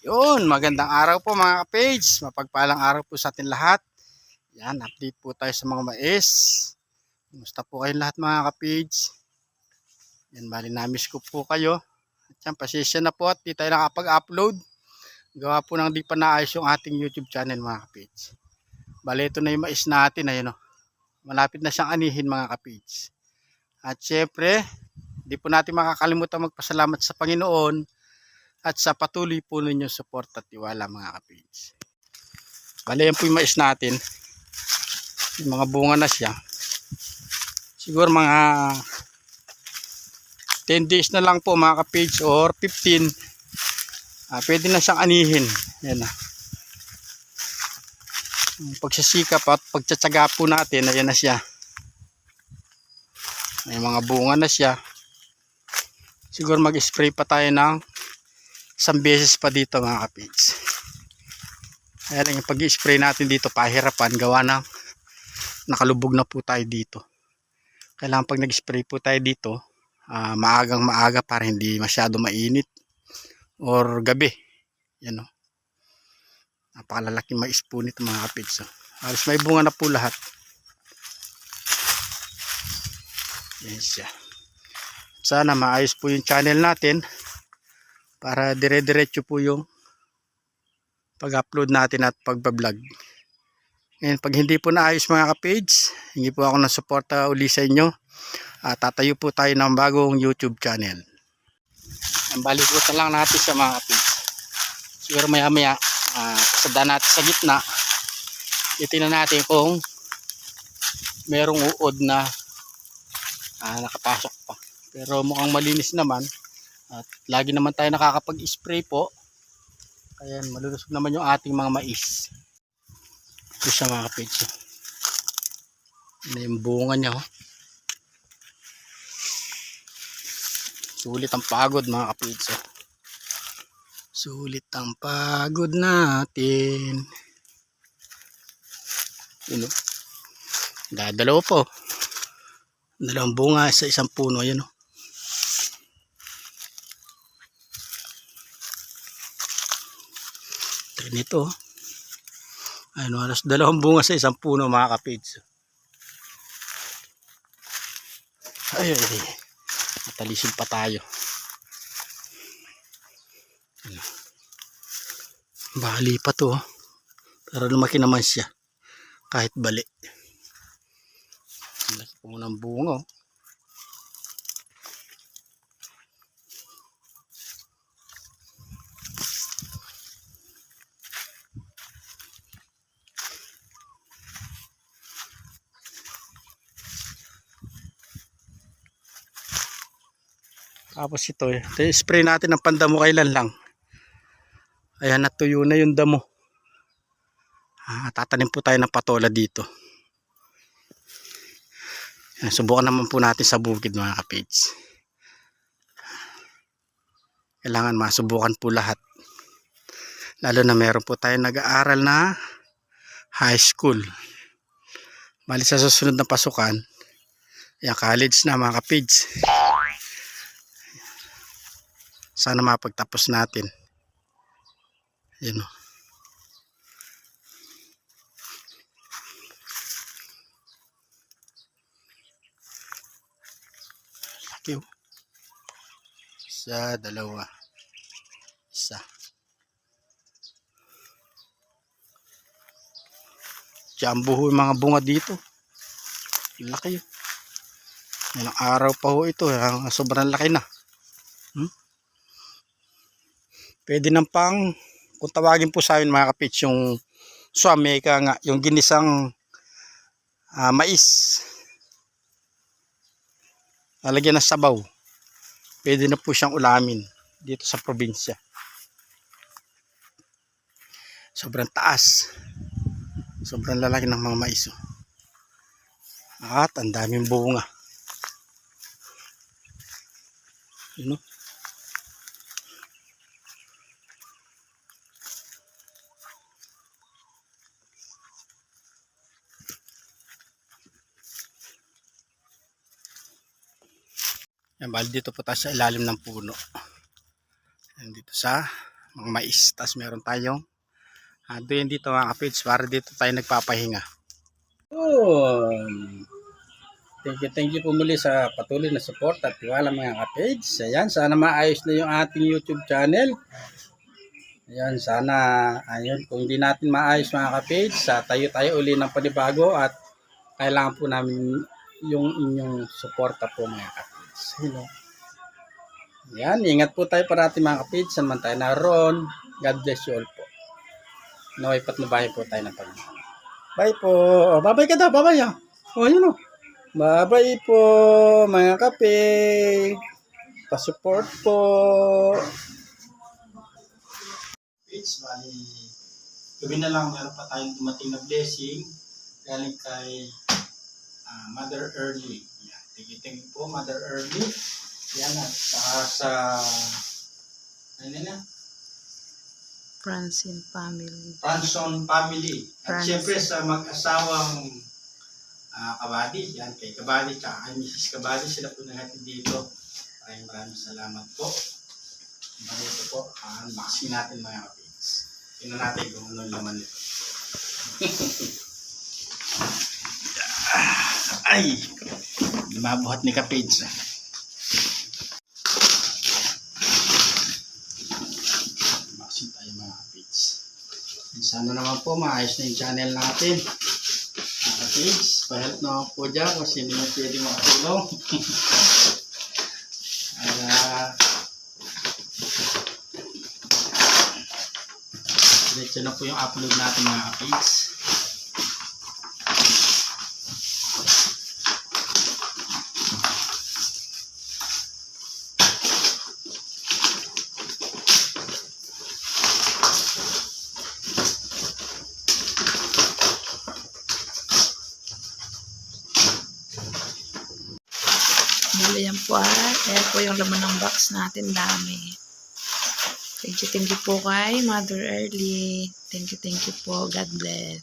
Yun, magandang araw po mga ka-page. Mapagpalang araw po sa atin lahat. Yan, update po tayo sa mga mais. Kumusta po kayong lahat mga ka-page? Yan, bali na-miss ko po kayo. At yan, pasensya na po at di tayo nakapag-upload. Gawa po nang di pa naayos yung ating YouTube channel mga ka-page. Bali, ito na yung mais natin. Ayun, oh. Malapit na siyang anihin mga ka-page. At syempre, di po natin makakalimutan magpasalamat sa Panginoon at sa patuloy po ninyong support at tiwala mga ka-page. Bale, yan po yung mais natin. Yung mga bunga na siya. Siguro mga 10 days na lang po mga ka-page or 15. Pwede na siyang anihin. Yan na. Pagsisikap at pagtsatsaga po natin, ayan na siya. May mga bunga na siya. Siguro mag-spray pa tayo ng isang beses pa dito mga ka-page. Kaya lang yung pag-spray natin dito pahirapan gawa ng nakalubog na po tayo dito. Kailangan pag nag-spray po tayo dito maagang maaga para hindi masyado mainit or gabi. Yan o. Napakalalaking mais po nito mga ka-page. So, halos may bunga na po lahat. Yan siya. Sana maayos po yung channel natin para dire-diretso po yung pag-upload natin at pagbablog. Ngayon, pag hindi po naayos mga ka-page, hindi po ako nasuporta uli sa inyo. Tatayo po tayo ng bagong YouTube channel. Ang balikutan lang natin sa mga ka-page. Siguro maya maya, kasada natin sa gitna. Titignan natin kung merong uod na nakapasok pa. Pero mukhang malinis naman. At lagi naman tayo nakakapag-spray po. Kaya malulusog naman yung ating mga mais. Ito siya mga ka-page. Ano yung bunga niya. Oh. Sulit ang pagod mga ka-page. Oh. Sulit ang pagod natin. Yun, oh. Dadalaw po. Dalawang bunga sa isang puno. Yun, oh. Nito ayun, halos dalawang bunga sa isang puno mga ka-page. Ay matalisin pa tayo. Bali pa to pero lumaki naman siya kahit bali. Laki po ng bunga. Tapos ito spray natin ng pandamo kailan lang. Ayan, natuyo na yung damo. Tatanim po tayo ng patola dito. Subukan naman po natin sa bukid mga ka-page. Kailangan masubukan po lahat. Lalo na meron po tayo nag-aaral na high school. Bali sa susunod na pasukan, college na mga ka-page. Sana mapagtapos natin. Yun o. Laki o. Isa, dalawa. Isa. Jumbo ho yung mga bunga dito. Laki o. Ilang araw pa ho ito. Sobrang laki na. Pwede nang pang, kung tawagin po sa amin mga kapits, yung swameka nga, yung ginisang mais. Lalagyan ng sabaw. Pwede na po siyang ulamin dito sa probinsya. Sobrang taas. Sobrang lalaki ng mga mais. At ang daming bunga. Yun o. Yan, bali dito po tayo sa ilalim ng puno. Yan dito sa mga mais. Tapos meron tayong doon dito mga kapids, para dito tayo nagpapahinga. Thank you po muli sa patuloy na support at tiwala mga kapids. Ayan, sana maayos na yung ating YouTube channel. Ayan, sana ayun, kung hindi natin maayos mga kapids, tayo uli ng panibago at kailangan po namin yung inyong suporta po mga kapids. Ayan, ingat po tayo parati mga kapids, saan man tayo naroon. God bless you all po. Naway patnubayan po tayo ng Panginoon. Bye po. Bye-bye ka daw. Bye-bye. Yun o. Bye-bye po mga kapig. Pa-support po. Bali, gabi na lang meron pa tayong dumating na blessing galing kay Mother Early. Yan. Thank you po Mother Early. Yan at sa ano na? Franson family. At syempre sa mag-asawang Kabady, yan kay Kabady at Mrs. Kabady, sila po natin dito. Maraming salamat po. Ito po, unboxing natin mga kapids. Tingnan natin kung ano laman nito. Ay! Lumabuhat ni kapids. Sana naman po maayos na yung channel natin. Kapids, pa-help naman po dyan kasi hindi mo pwede makatulong. Diretso na po yung upload natin mga kapids. Yan po Ayan po yung laman ng box natin, dami. Thank you po kay Mother Early. Thank you po. God bless.